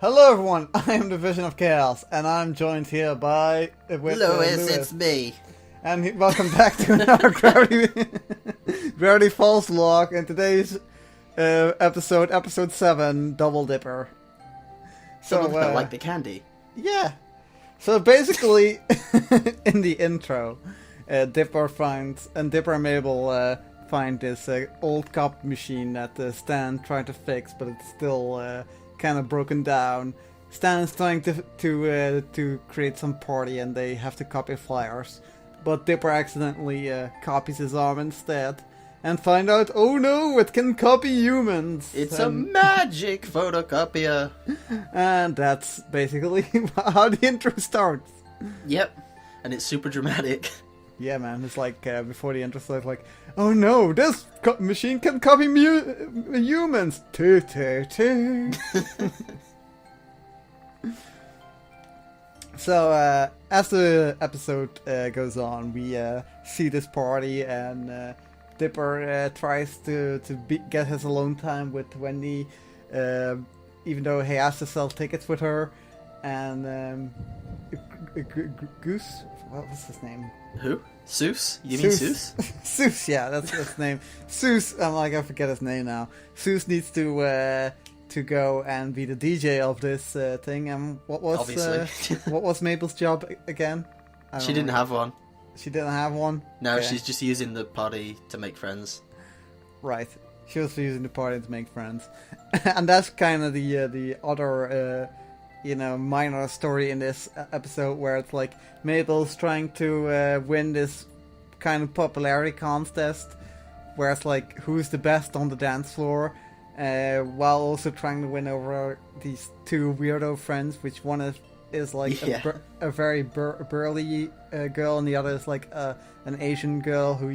Hello everyone, I am the Vision of Chaos, and I'm joined here by... Lewis, it's me. And welcome back to another Gravity Falls log, and today's episode 7, Double Dipper. Double Dipper, like the candy. Yeah. So basically, in the intro, Dipper and Mabel find this old copy machine that Stan tried to fix, but it's still... kind of broken down. Stan is trying to create some party and they have to copy flyers, but Dipper accidentally copies his arm instead and find out, oh no, it can copy humans. It's a magic photocopier. And that's basically how the intro starts. Yep, and it's super dramatic. Yeah, man, it's like before the intro starts, like, oh no, this machine can copy humans. Toot, toot, toot. So, as the episode goes on, we see this party, and Dipper tries to get his alone time with Wendy, even though he has to sell tickets with her, and Goose, what was his name? Who? Seuss? You mean Seuss? Seuss, yeah, that's his name. Seuss, I forget his name now. Seuss needs to go and be the DJ of this thing. And what was Mabel's job again? She didn't have one. She didn't have one? No, okay. She's just using the party to make friends. Right. She was using the party to make friends. And that's kind of the other... minor story in this episode, where it's like Mabel's trying to win this kind of popularity contest, where it's like who's the best on the dance floor, while also trying to win over these two weirdo friends, which one is like a very burly girl, and the other is like an Asian girl who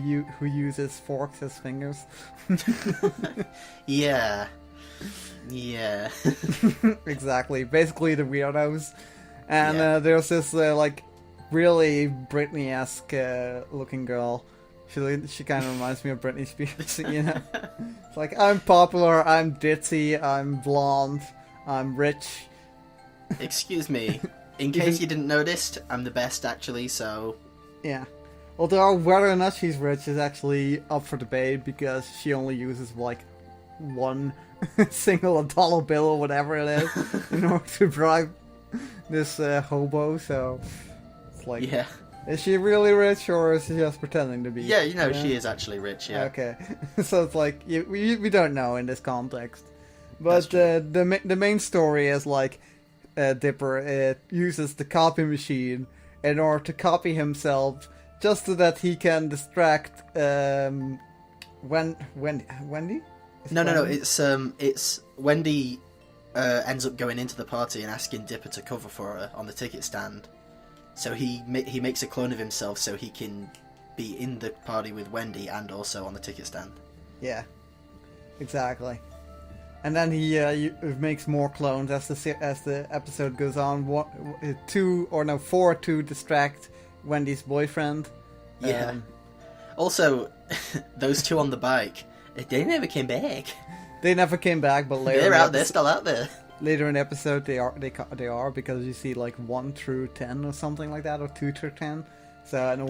uses forks as fingers. Yeah. Exactly. Basically the weirdos. And there's this like really Britney-esque looking girl. She kind of reminds me of Britney Spears, you know. It's like, I'm popular, I'm ditzy, I'm blonde, I'm rich. Excuse me. In case you didn't notice, I'm the best actually, so... Yeah. Although whether or not she's rich is actually up for debate, because she only uses like one single dollar bill or whatever it is in order to bribe this hobo. So it's like, is she really rich, or is she just pretending to be? Yeah, she is actually rich. Yeah. Okay. So it's like we don't know in this context, but the main story is like Dipper uses the copy machine in order to copy himself, just so that he can distract Wendy. No. It's Wendy ends up going into the party and asking Dipper to cover for her on the ticket stand. So he makes a clone of himself so he can be in the party with Wendy and also on the ticket stand. Yeah, exactly. And then he makes more clones as the episode goes on. 4 to distract Wendy's boyfriend. Yeah. Also, those two on the bike. They never came back. They never came back, but later they're still out there. Later in the episode, they are because you see like 1 through 10 or something like that, or 2 through 10. So and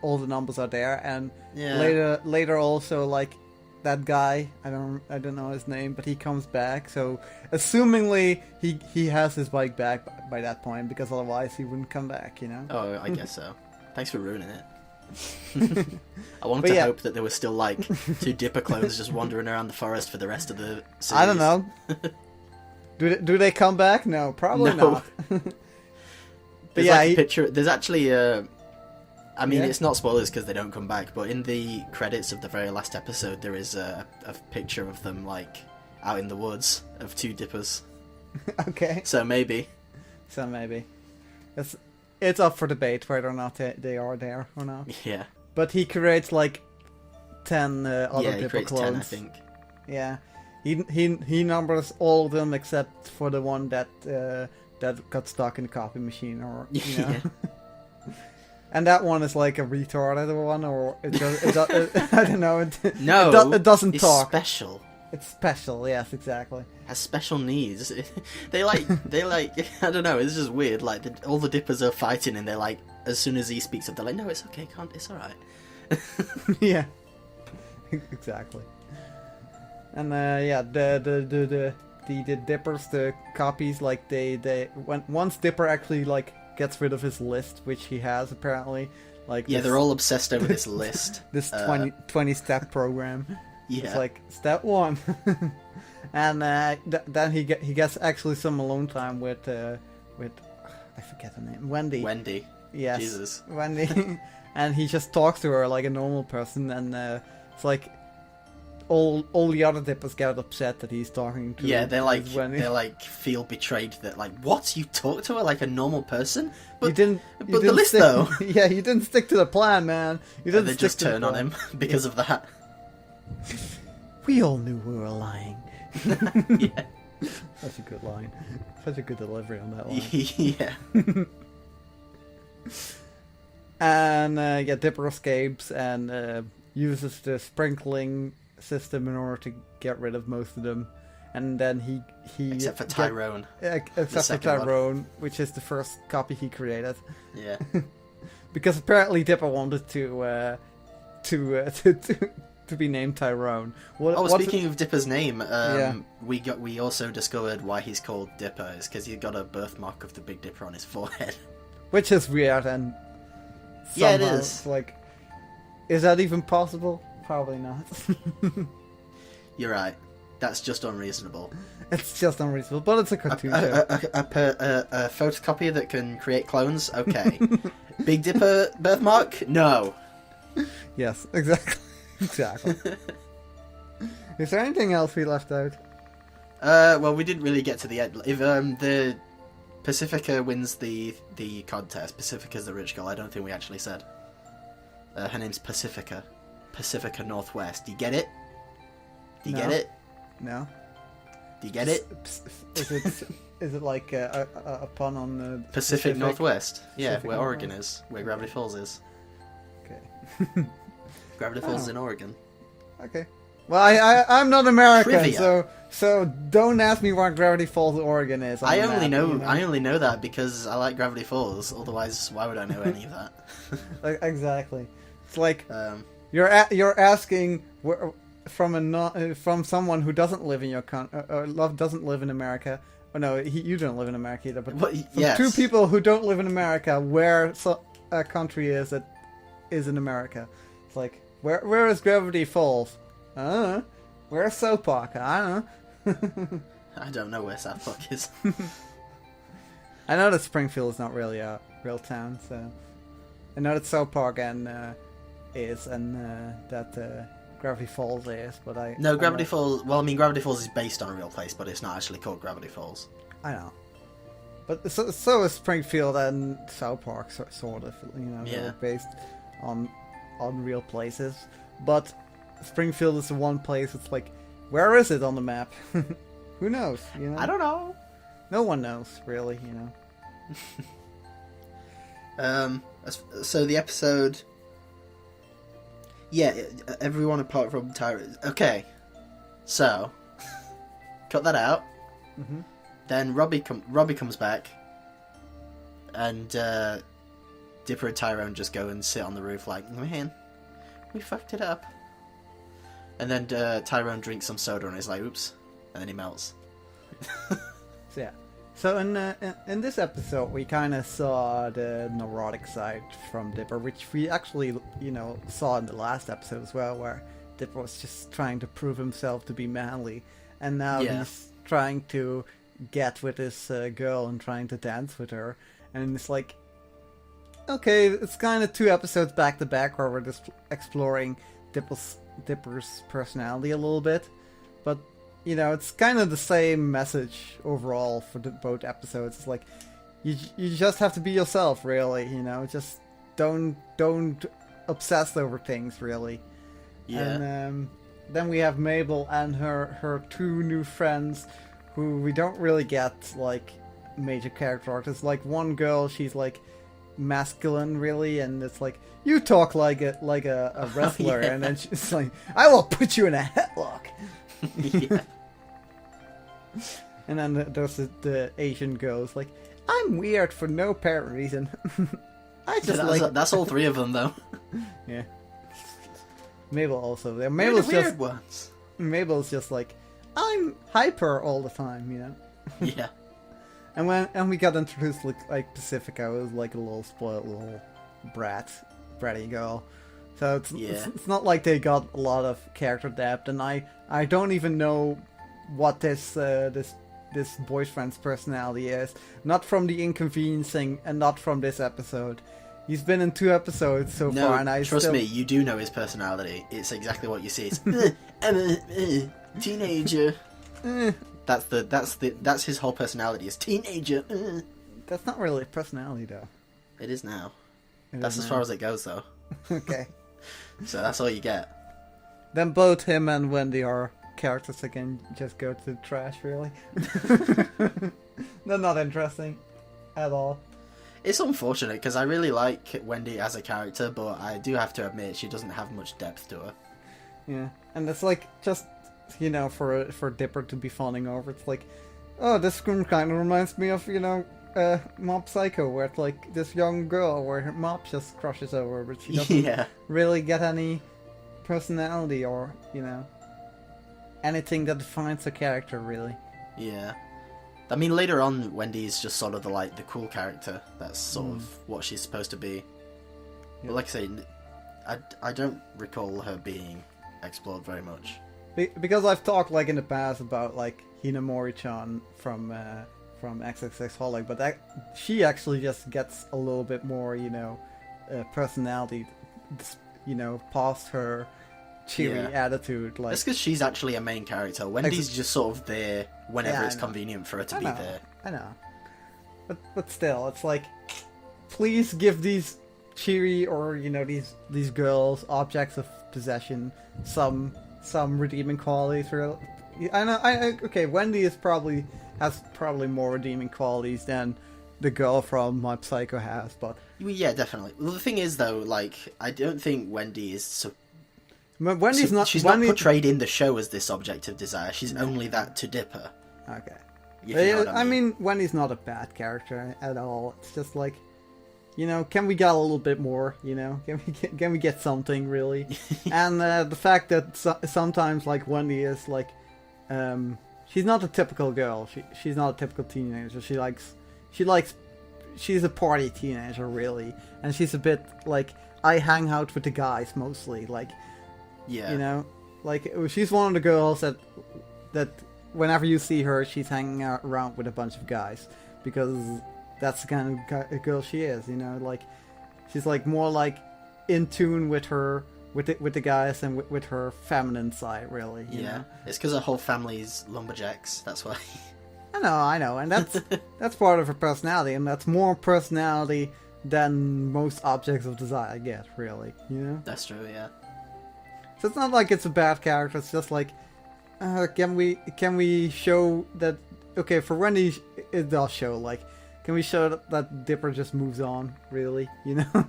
all the numbers are there, and later also like that guy, I don't know his name, but he comes back. So assumingly he has his bike back by that point, because otherwise he wouldn't come back, you know. Oh, I guess so. Thanks for ruining it. I wanted to hope that there was still like 2 Dipper clones just wandering around the forest for the rest of the series. I don't know. Do they come back? No, probably not. There's like a picture. There's actually it's not spoilers because they don't come back, but in the credits of the very last episode there is a picture of them like out in the woods of 2 Dippers. Okay. So maybe. It's up for debate whether or not they are there or not. Yeah. But he creates like 10 other Dipper clones. 10, I think. Yeah. He numbers all of them except for the one that got stuck in the copy machine, or you know. And that one is like a retarded one, or I don't know. No, it doesn't talk. Special. It's special, yes, exactly. Has special needs. they like I don't know. It's just weird. Like all the Dippers are fighting, and they're like, as soon as he speaks up, they're like, no, it's okay, can't. It's all right. Yeah, exactly. And yeah, the Dippers, the copies, like once Dipper actually like gets rid of his list, which he has apparently, like they're all obsessed over this list. This 20 step program. Yeah, it's like step 1, and then he gets actually some alone time with I forget her name, Wendy. Wendy. Yes, Jesus. Wendy, and he just talks to her like a normal person, and it's like all the other Dippers get upset that he's talking to. Yeah, they Wendy. feel betrayed that like, what, you talk to her like a normal person, but you didn't the list stick, though. Yeah, you didn't stick to the plan, man. You didn't. And they just turn on him because of that. We all knew we were lying. Yeah, such a good line. Such a good delivery on that line. Yeah. And yeah, Dipper escapes and uses the sprinkling system in order to get rid of most of them. And then he except for Tyrone. Except for Tyrone, which is the first copy he created. Yeah. Because apparently Dipper wanted to be named Tyrone. Speaking of Dipper's name, we also discovered why he's called Dipper. Is because he got a birthmark of the Big Dipper on his forehead. Which is weird, and yeah, it somehow, is. like, is that even possible? Probably not. You're right. That's just unreasonable. It's just unreasonable, but it's a cartoon show. A photocopier that can create clones? Okay. Big Dipper birthmark? No. Yes, exactly. Exactly. Is there anything else we left out? Well, we didn't really get to the end. If the Pacifica wins the contest, Pacifica's the rich girl, I don't think we actually said. Her name's Pacifica. Pacifica Northwest. Do you get it? Do you get it? No. Do you get it? Is it like a pun on the Pacific Northwest? Yeah, Pacific where Northwest. Oregon is, where Gravity Falls is. Okay. Gravity Falls is in Oregon. Okay. Well, I'm not American, Trivia. so don't ask me where Gravity Falls, Oregon is. I only know that because I like Gravity Falls. Otherwise, why would I know any of that? Exactly. It's like you're asking from someone who doesn't live in your doesn't live in America. Oh no, you don't live in America either. But yes. Two people who don't live in America, where a country is that is in America. It's like where is Gravity Falls? I don't know. Where's South Park? I don't know. I don't know where South Park is. I know that Springfield is not really a real town, so I know that South Park is and that Gravity Falls is, but Gravity Falls. Well, I mean, Gravity Falls is based on a real place, but it's not actually called Gravity Falls. I know, but so is Springfield and South Park, sort of. They're based on real places, but Springfield is the one place. It's like, where is it on the map? Who knows? I don't know. No one knows, really. So the episode. Yeah, everyone apart from Tyrone. Okay, so cut that out. Mm-hmm. Then Robbie comes back, and Dipper and Tyrone just go and sit on the roof like, man, we fucked it up. And then Tyrone drinks some soda and is like, oops, and then he melts. So yeah. So in this episode, we kind of saw the neurotic side from Dipper, which we actually, saw in the last episode as well, where Dipper was just trying to prove himself to be manly, and now he's trying to get with this girl and trying to dance with her, and it's like, okay, it's kind of 2 episodes back to back where we're just exploring Dipper's personality a little bit, but it's kind of the same message overall for both episodes. It's like you just have to be yourself, really. Just don't obsess over things, really. Yeah. And then we have Mabel and her 2 new friends, who we don't really get like major character arcs. It's like one girl, she's like masculine, really, and it's like, you talk like a wrestler, and then she's like, I will put you in a headlock. Yeah. And then there's the Asian girls like, I'm weird for no apparent reason. I just That's all three of them, though. Yeah. Mabel also. They're Mabel's the weird ones. Mabel's just like, I'm hyper all the time, you know. Yeah. And we got introduced like Pacifica was like a little spoiled little bratty girl. So it's not like they got a lot of character depth, and I don't even know what this boyfriend's personality is. Not from the inconveniencing, and not from this episode. He's been in 2 episodes so far, and trust me, you do know his personality. It's exactly what you see. It's I'm a teenager. That's his whole personality. Is teenager. That's not really a personality, though. It is now. That's as far as it goes, though. Okay. So that's all you get. Then both him and Wendy are characters that can just go to the trash, really. They're not interesting at all. It's unfortunate because I really like Wendy as a character, but I do have to admit she doesn't have much depth to her. Yeah, and it's like just, you know, for Dipper to be fawning over. It's like, oh, this kind of reminds me of, you know, Mob Psycho, where it's like this young girl where her Mob just crushes over, but she doesn't really get any personality or, you know, anything that defines her character, really. Yeah. I mean, later on, Wendy's just sort of the cool character. That's sort of what she's supposed to be. But like I say, I don't recall her being explored very much. Because I've talked like in the past about like Hinamori-chan from XXX Holic, but she actually just gets a little bit more, you know, personality, you know, past her cheery attitude. Like, that's because she's actually a main character. Wendy's just sort of there whenever it's convenient for her to be there. I know, but still, it's like, please give these cheery or, you know, these girls, objects of possession, some redeeming qualities. Okay, Wendy has probably more redeeming qualities than the girl from Mob Psycho has, but yeah, definitely. Well, the thing is, though, like, I don't think Wendy is Wendy's not. She's not portrayed in the show as this object of desire. She's only that to Dipper. Okay. You know what I mean, Wendy's not a bad character at all. It's just like, you know, can we get a little bit more? You know, can we get something really? And the fact that sometimes like Wendy is like, she's not a typical girl. She's not a typical teenager. She's a party teenager really, and she's a bit like, I hang out with the guys mostly, like. Yeah. You know, like, she's one of the girls that whenever you see her, she's hanging out around with a bunch of guys, because that's the kind of girl she is. You know, like, she's like more like in tune with the guys and with her feminine side, really. You know? It's because her whole family's lumberjacks. That's why. I know, and that's part of her personality, and that's more personality than most objects of desire get, really. You know. That's true. Yeah. So it's not like it's a bad character. It's just like, can we show that? Okay, for Wendy, it does show. Like, can we show that Dipper just moves on? Really, you know?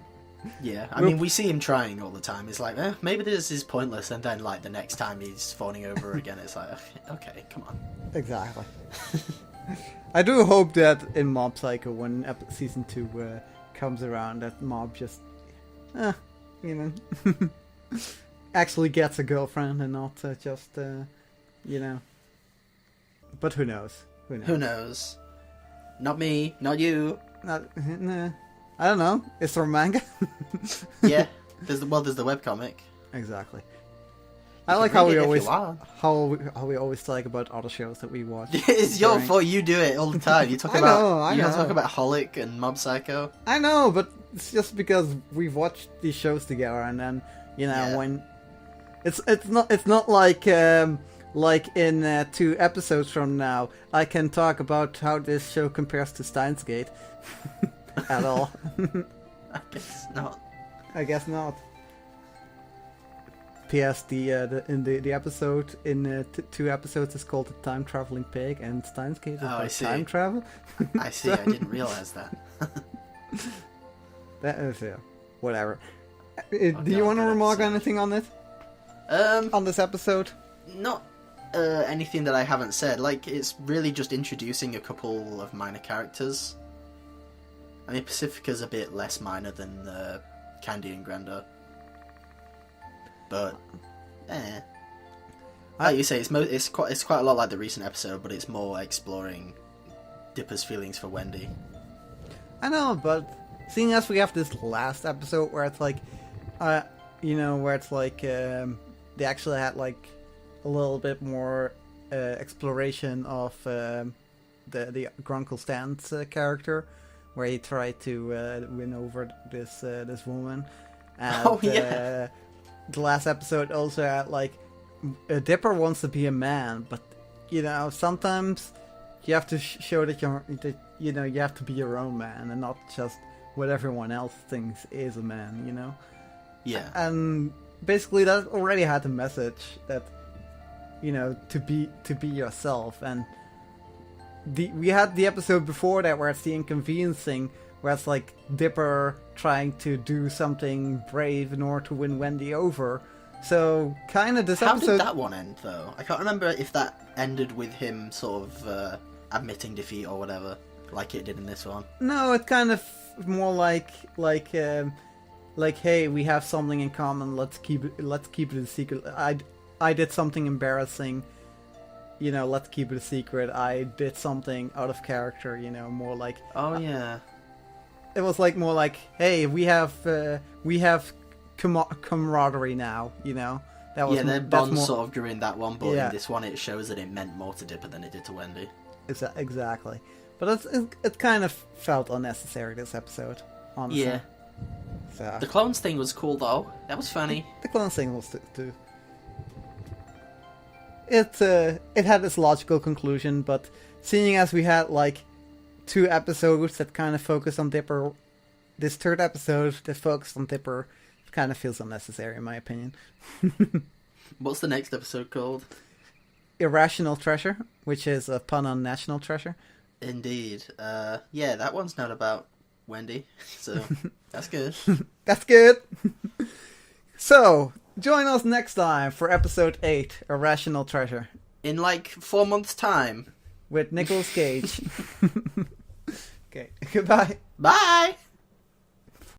Yeah, I mean, we see him trying all the time. It's like, maybe this is pointless, and then like the next time he's fawning over again, it's like, okay, come on. Exactly. I do hope that in Mob Psycho, when season 2 comes around, that Mob just, you know. Actually gets a girlfriend and not just, you know. But who knows? Who knows? Not me, not you. Nah. I don't know. Is there a manga? Yeah, there's the webcomic. Exactly. I like how we always talk about other shows that we watch. It's your fault. You do it all the time. You talk I know. talk about Holic and Mob Psycho. I know, but it's just because we've watched these shows together, and then, you know, when. It's not like in 2 episodes from now I can talk about how this show compares to Steins Gate at all. I guess not. I guess not. P.S. The episode in 2 episodes is called The Time Traveling Pig, and Steins Gate is about time travel. I see. I didn't realize that. That is whatever. Do you want to remark anything on it? On this episode? Not anything that I haven't said. Like, it's really just introducing a couple of minor characters. I mean, Pacifica's a bit less minor than Candy and Granda. But, like you say, it's quite a lot like the recent episode, but it's more exploring Dipper's feelings for Wendy. I know, but seeing as we have this last episode where it's like, where it's like they actually had like a little bit more exploration of the Grunkle Stan's character, where he tried to win over this woman. And, the last episode also had like Dipper wants to be a man, but sometimes you have to show that you have to be your own man and not just what everyone else thinks is a man. Yeah. And basically that already had the message that to be yourself. And we had the episode before that where it's the inconvenience thing, where it's like Dipper trying to do something brave in order to win Wendy over. So kind of this episode. How did that one end though? I can't remember if that ended with him sort of admitting defeat or whatever, like it did in this one. No, it kind of more like hey, we have something in common. Let's keep it a secret. I did something embarrassing. Let's keep it a secret. I did something out of character. More like. Oh yeah. It was like more like, hey, we have camaraderie now. That was their bond sort of grew in that one, but yeah. In this one it shows that it meant more to Dipper than it did to Wendy. Exactly, but it kind of felt unnecessary this episode. Honestly. Yeah. So. The clones thing was cool though. That was funny. The clones thing was too. It had its logical conclusion, but seeing as we had like 2 episodes that kind of focused on Dipper, this 3rd episode that focused on Dipper kind of feels unnecessary in my opinion. What's the next episode called? Irrational Treasure, which is a pun on National Treasure. Indeed. Yeah, that one's not about Wendy, so that's good. That's good. So, join us next time for episode 8, Irrational Treasure. In like 4 months' time. With Nicolas Cage. Okay, goodbye. Bye!